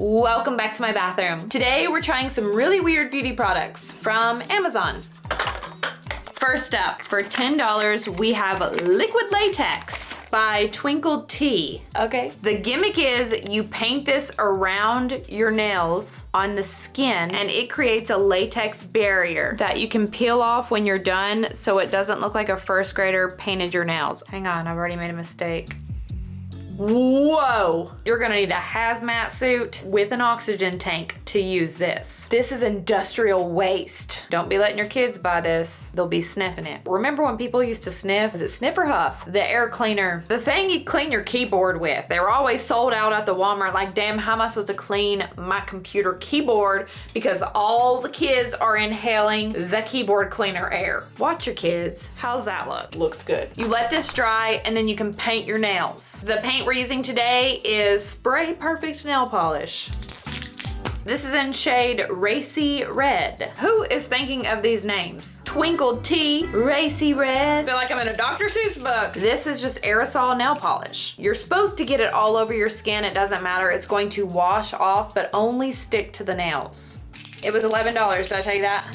Welcome back to my bathroom. Today we're trying some really weird beauty products from Amazon. First up, for $10, we have liquid latex by Twinkle Tea. Okay. The gimmick is you paint this around your nails on the skin and it creates a latex barrier that you can peel off when you're done so it doesn't look like a first grader painted your nails. Hang on, I've already made a mistake. Whoa! You're gonna need a hazmat suit with an oxygen tank to use this. This is industrial waste. Don't be letting your kids buy this. They'll be sniffing it. Remember when people used to sniff? Is it Snip or Huff? The air cleaner. The thing you clean your keyboard with. They were always sold out at the Walmart. Like, damn, how am I supposed to clean my computer keyboard? Because all the kids are inhaling the keyboard cleaner air. Watch your kids. How's that look? Looks good. You let this dry and then you can paint your nails. The paint we're using today is Spray Perfect Nail Polish. This is in shade Racy Red. Who is thinking of these names? Twinkle Tea, Racy Red. I feel like I'm in a Dr. Seuss book. This is just aerosol nail polish. You're supposed to get it all over your skin. It doesn't matter. It's going to wash off, but only stick to the nails. It was $11, did I tell you that?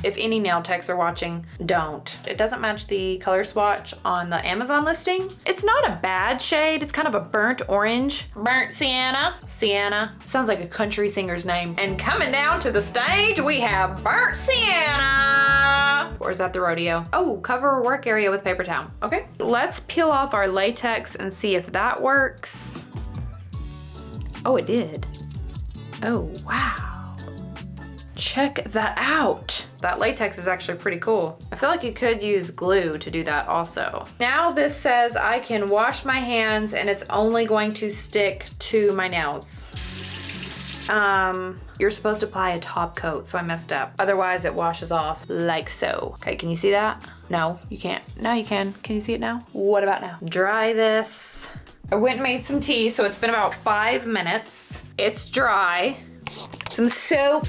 If any nail techs are watching, don't. It doesn't match the color swatch on the Amazon listing. It's not a bad shade. It's kind of a burnt orange. Burnt sienna. Sienna. Sounds like a country singer's name. And coming down to the stage, we have Burnt Sienna. Or is that the rodeo? Oh, cover our work area with paper towel. Okay. Let's peel off our latex and see if that works. Oh, it did. Oh, wow. Check that out. That latex is actually pretty cool. I feel like you could use glue to do that also. Now this says I can wash my hands and it's only going to stick to my nails. You're supposed to apply a top coat, so I messed up. Otherwise it washes off like so. Okay, can you see that? No, you can't. Now you can. Can you see it now? What about now? Dry this. I went and made some tea, so it's been about 5 minutes. It's dry. Some soap.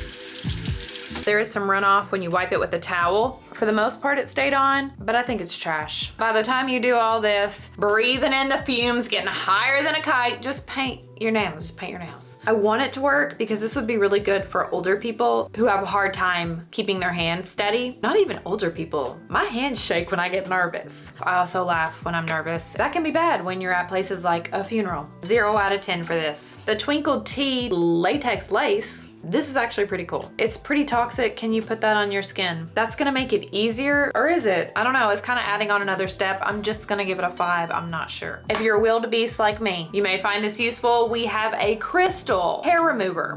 There is some runoff when you wipe it with a towel. For the most part, it stayed on, but I think it's trash. By the time you do all this, breathing in the fumes, getting higher than a kite, just paint your nails, just paint your nails. I want it to work because this would be really good for older people who have a hard time keeping their hands steady. Not even older people. My hands shake when I get nervous. I also laugh when I'm nervous. That can be bad when you're at places like a funeral. 0 out of 10 for this. The Twinkle Tea latex lace. This is actually pretty cool. It's pretty toxic. Can you put that on your skin? That's gonna make it easier, or is it? I don't know. It's kind of adding on another step. I'm just gonna give it a 5. I'm not sure. If you're a wildebeest like me, you may find this useful. We have a crystal hair remover.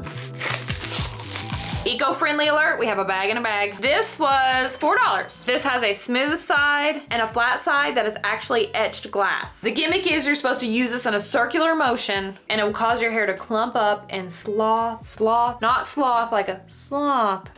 Eco-friendly alert, we have a bag in a bag. This was $4. This has a smooth side and a flat side that is actually etched glass. The gimmick is you're supposed to use this in a circular motion and it will cause your hair to clump up and sloth, not sloth like a sloth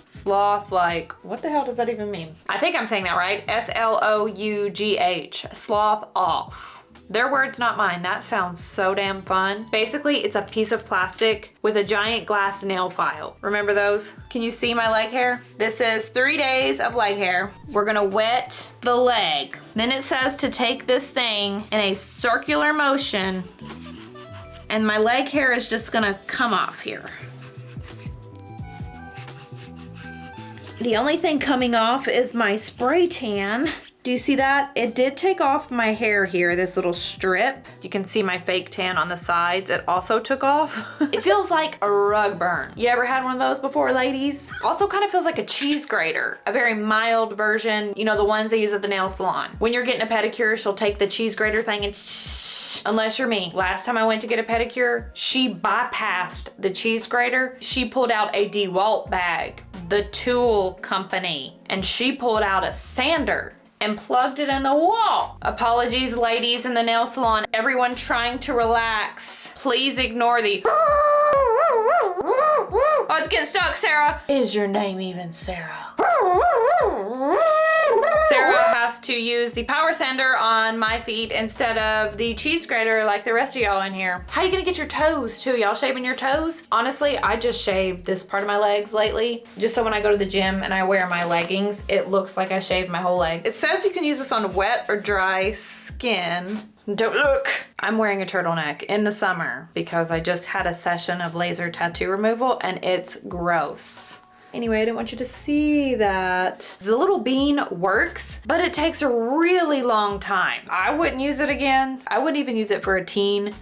like, what the hell does that even mean? I think I'm saying that right. S-L-O-U-G-H, sloth off. Their words, not mine. That sounds so damn fun. Basically, it's a piece of plastic with a giant glass nail file. Remember those? Can you see my leg hair? This is 3 days of leg hair. We're gonna wet the leg. Then it says to take this thing in a circular motion and my leg hair is just gonna come off here. The only thing coming off is my spray tan. Do you see that? It did take off my hair here, this little strip. You can see my fake tan on the sides. It also took off. It feels like a rug burn. You ever had one of those before, ladies? Also kind of feels like a cheese grater, a very mild version. You know, the ones they use at the nail salon. When you're getting a pedicure, she'll take the cheese grater thing and unless you're me. Last time I went to get a pedicure, she bypassed the cheese grater. She pulled out a DeWalt bag, the tool company, and she pulled out a sander and plugged it in the wall. Apologies, ladies in the nail salon. Everyone trying to relax. Please ignore the oh, it's getting stuck, Sarah. Is your name even Sarah? Sarah has to use the power sander on my feet instead of the cheese grater like the rest of y'all in here. How you gonna get your toes too? Y'all shaving your toes? Honestly, I just shaved this part of my legs lately, just so when I go to the gym and I wear my leggings, it looks like I shaved my whole leg. It says you can use this on wet or dry skin. Don't look. I'm wearing a turtleneck in the summer because I just had a session of laser tattoo removal and it's gross. Anyway, I didn't want you to see that. The little bean works, but it takes a really long time. I wouldn't use it again. I wouldn't even use it for a tween,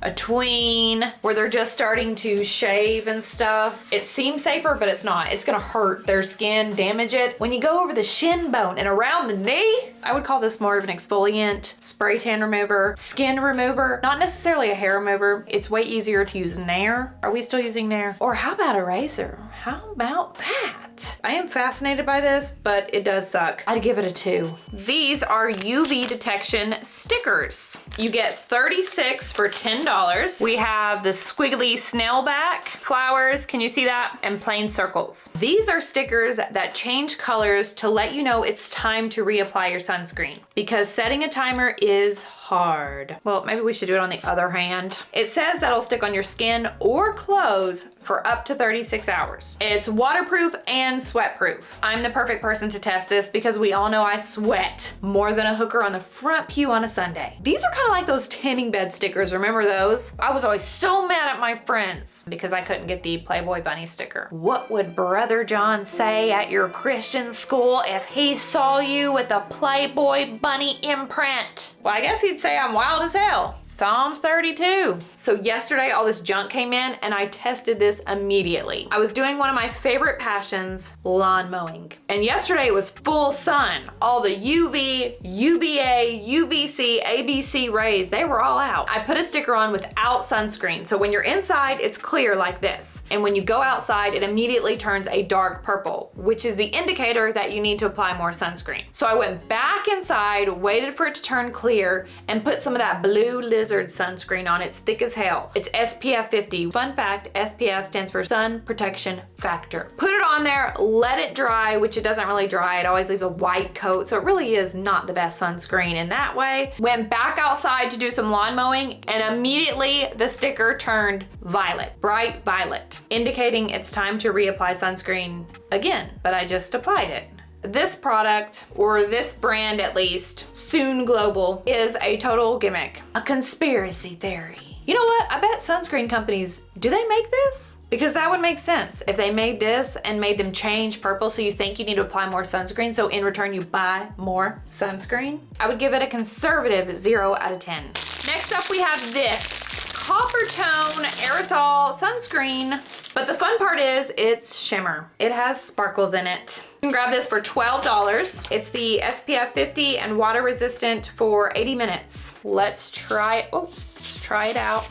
where they're just starting to shave and stuff. It seems safer, but it's not. It's gonna hurt their skin, damage it. When you go over the shin bone and around the knee, I would call this more of an exfoliant, spray tan remover, skin remover, not necessarily a hair remover. It's way easier to use Nair. Are we still using Nair? Or how about a razor? How about that? I am fascinated by this, but it does suck. I'd give it a 2. These are UV detection stickers. You get 36 for $10. We have the squiggly snail back, flowers, can you see that? And plain circles. These are stickers that change colors to let you know it's time to reapply your sunscreen, because setting a timer is hard. Well, maybe we should do it on the other hand. It says that'll stick on your skin or clothes for up to 36 hours. It's waterproof and sweat-proof. I'm the perfect person to test this because we all know I sweat more than a hooker on the front pew on a Sunday. These are kind of like those tanning bed stickers, remember those? I was always so mad at my friends because I couldn't get the Playboy bunny sticker. What would Brother John say at your Christian school if he saw you with a Playboy bunny imprint? Well, I guess he'd say I'm wild as hell. Psalms 32. So yesterday all this junk came in and I tested this immediately. I was doing one of my favorite passions, lawn mowing. And yesterday it was full sun. All the UV, UVA, UVC, ABC rays, they were all out. I put a sticker on without sunscreen. So when you're inside, it's clear like this. And when you go outside, it immediately turns a dark purple, which is the indicator that you need to apply more sunscreen. So I went back inside, waited for it to turn clear, and put some of that blue lizard sunscreen on. It's thick as hell. It's SPF 50. Fun fact, SPF stands for sun protection factor. Put it on there, let it dry, which it doesn't really dry. It always leaves a white coat. So it really is not the best sunscreen in that way. Went back outside to do some lawn mowing and immediately the sticker turned violet, bright violet, indicating it's time to reapply sunscreen again, but I just applied it. This product, or this brand at least, Soon Global, is a total gimmick. A conspiracy theory. You know what? I bet sunscreen companies, do they make this? Because that would make sense if they made this and made them change purple so you think you need to apply more sunscreen, so in return you buy more sunscreen. I would give it a conservative 0 out of 10. Next up we have this Copper Tone Aerosol Sunscreen. But the fun part is it's shimmer. It has sparkles in it. You can grab this for $12. It's the SPF 50 and water resistant for 80 minutes. Let's try it. Oh, let's try it out.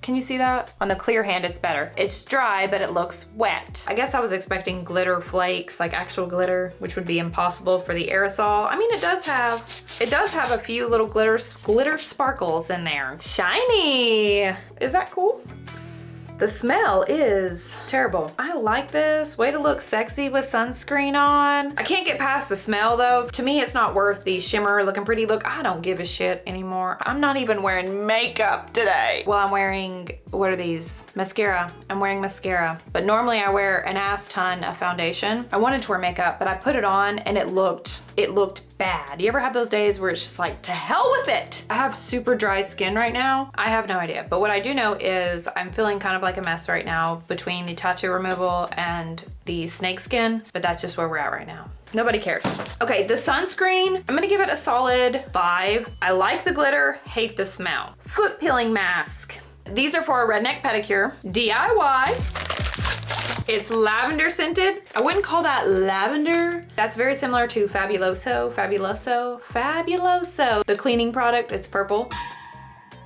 Can you see that? On the clear hand, it's better. It's dry, but it looks wet. I guess I was expecting glitter flakes, like actual glitter, which would be impossible for the aerosol. I mean, it does have a few little glitter sparkles in there. Shiny. Is that cool? The smell is terrible. I like this. Way to look sexy with sunscreen on. I can't get past the smell though. To me, it's not worth the shimmer looking pretty look. I don't give a shit anymore. I'm not even wearing makeup today. Well, I'm wearing, what are these? Mascara. I'm wearing mascara. But normally I wear an ass ton of foundation. I wanted to wear makeup, but I put it on and it looked bad. You ever have those days where it's just like, to hell with it? I have super dry skin right now. I have no idea. But what I do know is I'm feeling kind of like a mess right now between the tattoo removal and the snake skin, but that's just where we're at right now. Nobody cares. Okay, the sunscreen, I'm gonna give it a solid 5. I like the glitter, hate the smell. Foot peeling mask. These are for a redneck pedicure, DIY. It's lavender scented. I wouldn't call that lavender. That's very similar to Fabuloso, the cleaning product. It's purple.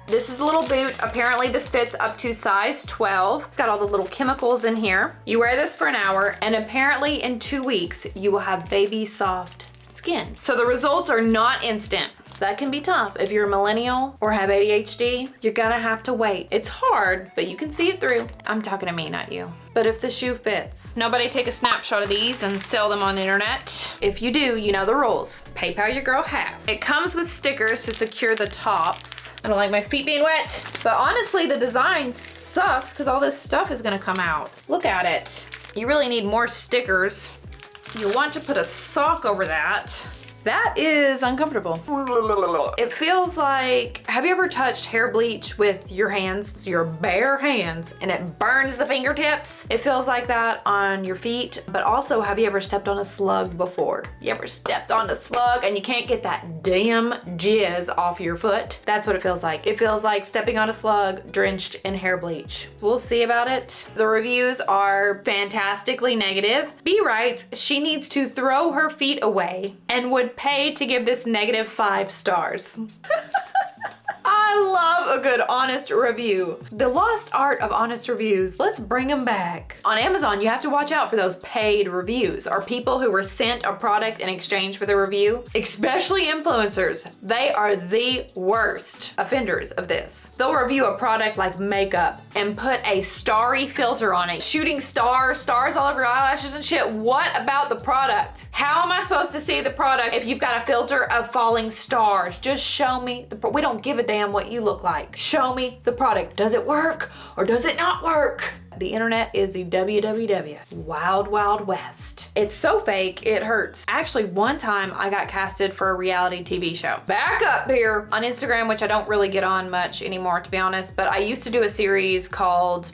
This is the little boot. Apparently this fits up to size 12. Got all the little chemicals in here. You wear this for an hour and apparently in 2 weeks you will have baby soft skin. So the results are not instant. That can be tough. If you're a millennial or have ADHD, you're gonna have to wait. It's hard, but you can see it through. I'm talking to me, not you. But if the shoe fits, nobody take a snapshot of these and sell them on the internet. If you do, you know the rules. PayPal your girl half. It comes with stickers to secure the tops. I don't like my feet being wet. But honestly, the design sucks because all this stuff is gonna come out. Look at it. You really need more stickers. You'll want to put a sock over that. That is uncomfortable. It feels like, have you ever touched hair bleach with your hands, your bare hands, and it burns the fingertips? It feels like that on your feet, but also, have you ever stepped on a slug before? You ever stepped on a slug and you can't get that damn jizz off your foot? That's what it feels like. It feels like stepping on a slug drenched in hair bleach. We'll see about it. The reviews are fantastically negative. B writes, she needs to throw her feet away and would pay to give this -5 stars. I love a good honest review. The lost art of honest reviews, let's bring them back. On Amazon, you have to watch out for those paid reviews, or people who were sent a product in exchange for the review, especially influencers. They are the worst offenders of this. They'll review a product like makeup and put a starry filter on it, shooting stars all over your eyelashes and shit. What about the product? How am I supposed to see the product if you've got a filter of falling stars? Just show me we don't give a damn what you look like. Show me the product. Does it work or does it not work? The internet is the WWW. Wild, wild west. It's so fake, it hurts. Actually, one time I got casted for a reality TV show. Back up here on Instagram, which I don't really get on much anymore, to be honest, but I used to do a series called,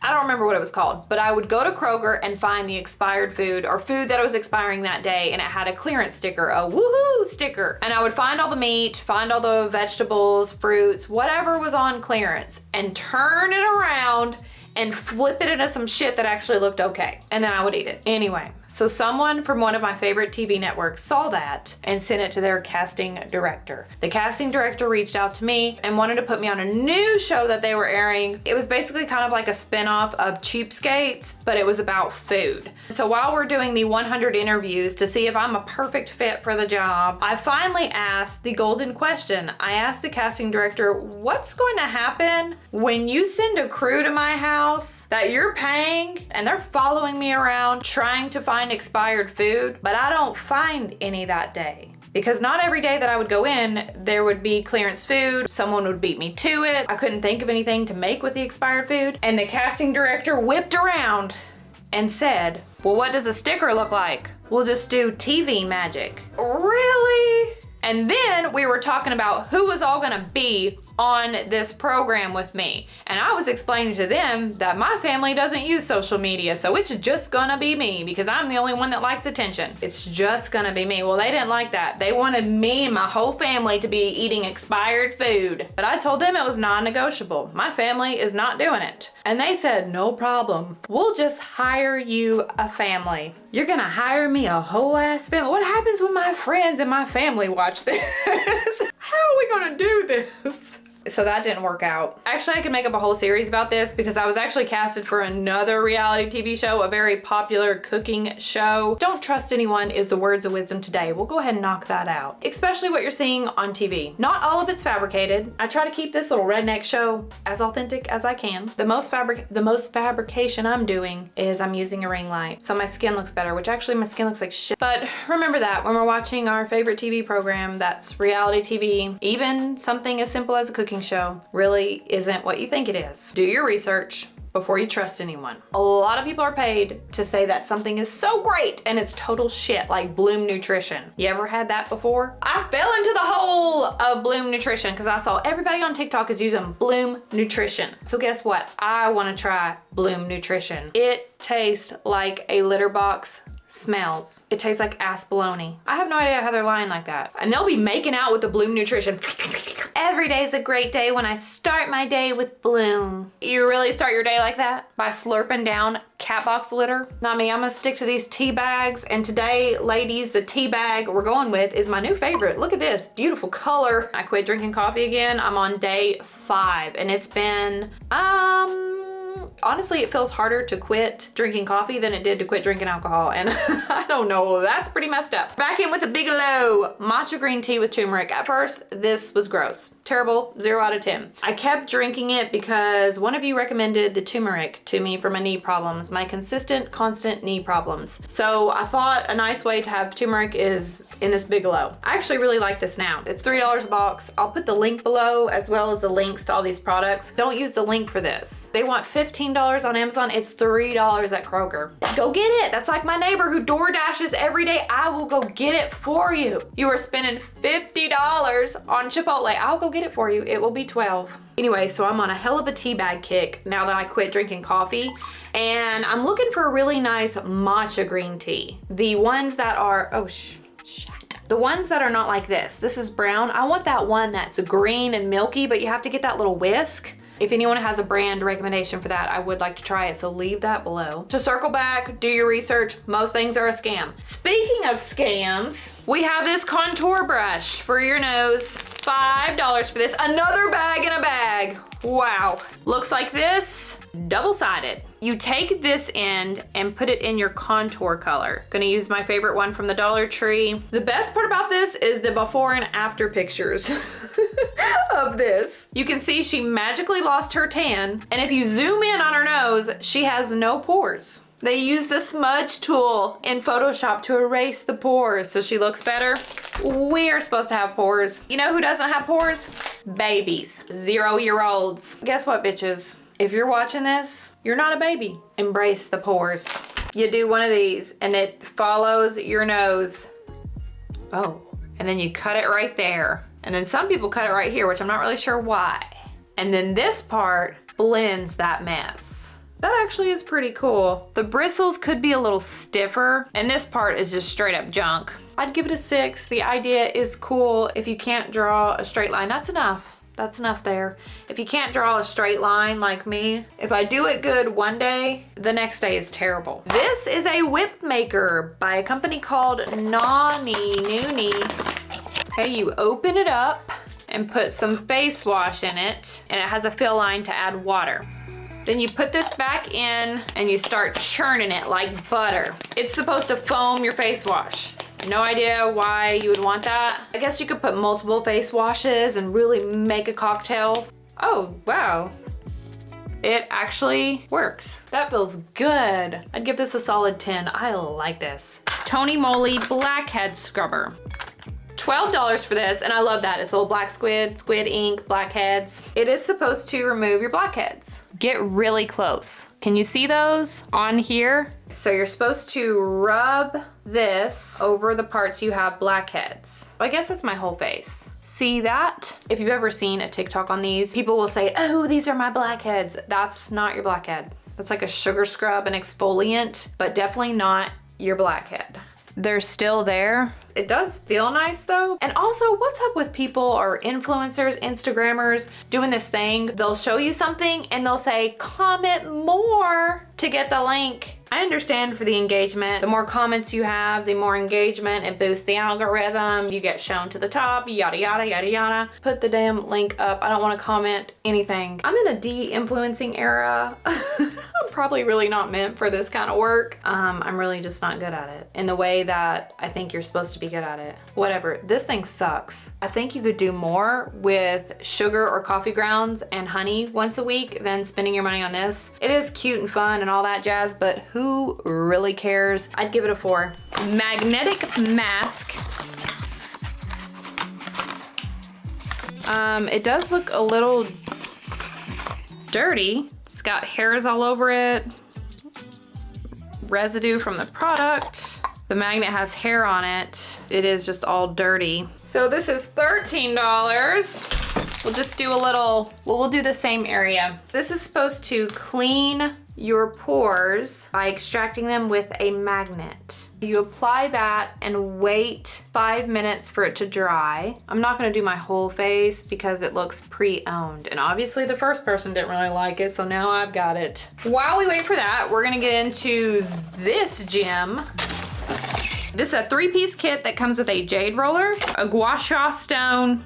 I don't remember what it was called, but I would go to Kroger and find the expired food or food that was expiring that day, and it had a clearance sticker, a woohoo sticker. And I would find all the meat, find all the vegetables, fruits, whatever was on clearance, and turn it around and flip it into some shit that actually looked okay. And then I would eat it. Anyway, so someone from one of my favorite TV networks saw that and sent it to their casting director. The casting director reached out to me and wanted to put me on a new show that they were airing. It was basically kind of like a spin-off of Cheapskates, but it was about food. So while we're doing the 100 interviews to see if I'm a perfect fit for the job, I finally asked the golden question. I asked the casting director, what's going to happen when you send a crew to my house that you're paying and they're following me around trying to find expired food, but I don't find any that day? Because not every day that I would go in, there would be clearance food. Someone would beat me to it. I couldn't think of anything to make with the expired food. And the casting director whipped around and said, well, what does a sticker look like? We'll just do TV magic. Really? And then we were talking about who was all gonna be on this program with me. And I was explaining to them that my family doesn't use social media, so it's just gonna be me because I'm the only one that likes attention. It's just gonna be me. Well, they didn't like that. They wanted me and my whole family to be eating expired food. But I told them it was non-negotiable. My family is not doing it. And they said, no problem. We'll just hire you a family. You're gonna hire me a whole ass family? What happens when my friends and my family watch this? How are we gonna do this? So that didn't work out. Actually, I could make up a whole series about this because I was actually casted for another reality TV show, a very popular cooking show. Don't trust anyone is the words of wisdom today. We'll go ahead and knock that out. Especially what you're seeing on TV. Not all of it's fabricated. I try to keep this little redneck show as authentic as I can. The most fabrication I'm doing is I'm using a ring light. So my skin looks better, which actually my skin looks like shit. But remember that when we're watching our favorite TV program, that's reality TV, even something as simple as a cooking show really isn't what you think it is. Do your research before you trust anyone. A lot of people are paid to say that something is so great and it's total shit, like Bloom Nutrition. You ever had that before? I fell into the hole of Bloom Nutrition because I saw everybody on TikTok is using Bloom Nutrition. So guess what? I want to try Bloom Nutrition. It tastes like a litter box smells. It tastes like ass bologna. I have no idea how they're lying like that. And they'll be making out with the Bloom Nutrition. Every day's a great day when I start my day with Bloom. You really start your day like that? By slurping down cat box litter? Not me, I'm gonna stick to these tea bags. And today, ladies, the tea bag we're going with is my new favorite. Look at this, beautiful color. I quit drinking coffee again. I'm on day 5 and it's been, honestly, it feels harder to quit drinking coffee than it did to quit drinking alcohol. And I don't know, that's pretty messed up. Back in with the Bigelow matcha green tea with turmeric. At first, this was gross. Terrible, 0 out of 10. I kept drinking it because one of you recommended the turmeric to me for my knee problems, my constant knee problems. So I thought a nice way to have turmeric is in this Bigelow. I actually really like this now. It's $3 a box. I'll put the link below as well as the links to all these products. Don't use the link for this. They want 15 $13 on Amazon. It's $3 at Kroger. Go get it. That's like my neighbor who door dashes every day. I will go get it for you. You are spending $50 on Chipotle. I'll go get it for you. It will be $12. Anyway, so I'm on a hell of a tea bag kick now that I quit drinking coffee. And I'm looking for a really nice matcha green tea. The ones that are, the ones that are not like this. This is brown. I want that one that's green and milky, but you have to get that little whisk. If anyone has a brand recommendation for that, I would like to try it, so leave that below. To circle back, do your research. Most things are a scam. Speaking of scams, we have this contour brush for your nose. $5 for this. Another bag in a bag. Wow. Looks like this, double-sided. You take this end and put it in your contour color. Gonna use my favorite one from the Dollar Tree. The best part about this is the before and after pictures of this. You can see she magically lost her tan, and if you zoom in on her nose, she has no pores. They use the smudge tool in Photoshop to erase the pores so she looks better. We are supposed to have pores. You know who doesn't have pores? Babies, 0-year-olds. Guess what, bitches? If you're watching this, you're not a baby. Embrace the pores. You do one of these and it follows your nose. Oh, and then you cut it right there. And then some people cut it right here, which I'm not really sure why. And then this part blends that mess. That actually is pretty cool. The bristles could be a little stiffer, and this part is just straight up junk. I'd give it a 6. The idea is cool. If you can't draw a straight line, that's enough. That's enough there. If you can't draw a straight line like me, if I do it good one day, the next day is terrible. This is a whip maker by a company called Nani Nooni. Okay, you open it up and put some face wash in it, and it has a fill line to add water. Then you put this back in and you start churning it like butter. It's supposed to foam your face wash. No idea why you would want that. I guess you could put multiple face washes and really make a cocktail. Oh, wow. It actually works. That feels good. I'd give this a solid 10. I like this. Tony Moly Blackhead Scrubber. $12 for this, and I love that. It's a little black squid ink, blackheads. It is supposed to remove your blackheads. Get really close. Can you see those on here? So you're supposed to rub this over the parts you have blackheads. I guess that's my whole face. See that? If you've ever seen a TikTok on these, people will say, oh, these are my blackheads. That's not your blackhead. That's like a sugar scrub and exfoliant, but definitely not your blackhead. They're still there. It does feel nice though. And also, what's up with people or influencers, Instagrammers doing this thing? They'll show you something and they'll say, comment more to get the link. I understand for the engagement. The more comments you have, the more engagement. It boosts the algorithm. You get shown to the top, yada, yada, yada, yada. Put the damn link up. I don't want to comment anything. I'm in a de-influencing era. I'm probably really not meant for this kind of work. I'm really just not good at it in the way that I think you're supposed to be good at it. Whatever, this thing sucks. I think you could do more with sugar or coffee grounds and honey once a week than spending your money on this. It is cute and fun and all that jazz, but who really cares? I'd give it a 4. Magnetic mask. It does look a little dirty. It's got hairs all over it. Residue from the product. The magnet has hair on it. It is just all dirty. So this is $13. We'll just do a little, well, we'll do the same area. This is supposed to clean your pores by extracting them with a magnet. You apply that and wait 5 minutes for it to dry. I'm not gonna do my whole face because it looks pre-owned. And obviously the first person didn't really like it, so now I've got it. While we wait for that, we're gonna get into this gem. This is a 3-piece kit that comes with a jade roller, a gua sha stone,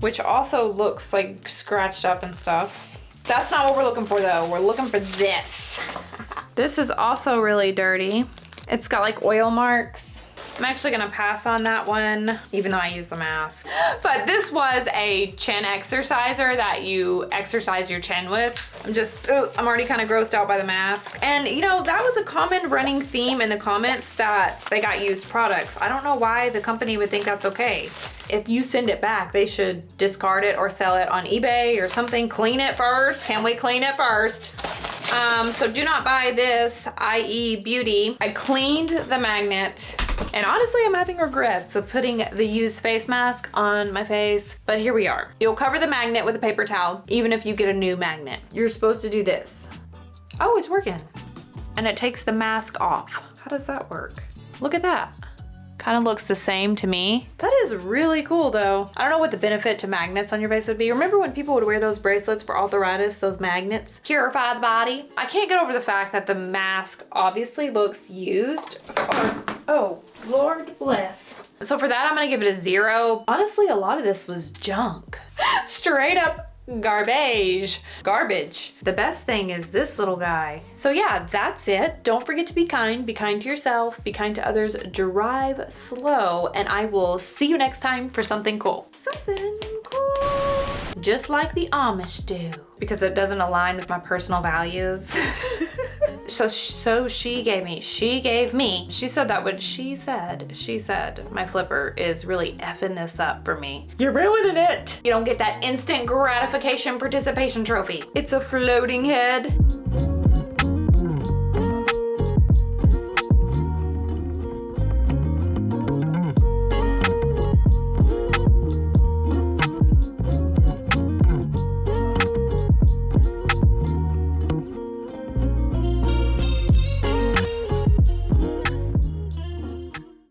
which also looks like scratched up and stuff. That's not what we're looking for though. We're looking for this. This is also really dirty. It's got like oil marks. I'm actually gonna pass on that one, even though I use the mask. But this was a chin exerciser that you exercise your chin with. I'm already kind of grossed out by the mask. And you know, that was a common running theme in the comments that they got used products. I don't know why the company would think that's okay. if you send it back, they should discard it or sell it on eBay or something. Clean it first. Can we clean it first? So do not buy this, i.e. Beauty. I cleaned the magnet, and honestly, I'm having regrets of putting the used face mask on my face, but here we are. You'll cover the magnet with a paper towel, even if you get a new magnet. You're supposed to do this. Oh, it's working. And it takes the mask off. How does that work? Look at that. Kind of looks the same to me. That is really cool though. I don't know what the benefit to magnets on your face would be. Remember when people would wear those bracelets for arthritis, those magnets? Purify the body. I can't get over the fact that the mask obviously looks used. Oh, Lord bless. So for that, I'm gonna give it a 0. Honestly, a lot of this was junk. Straight up garbage. The best thing is this little guy. So yeah, that's it. Don't forget to be kind to yourself, be kind to others, drive slow, and I will see you next time for something cool. Something cool. Just like the Amish do. Because it doesn't align with my personal values. So she gave me, she said that what she said, my flipper is really effing this up for me. You're ruining it. You don't get that instant gratification participation trophy. It's a floating head.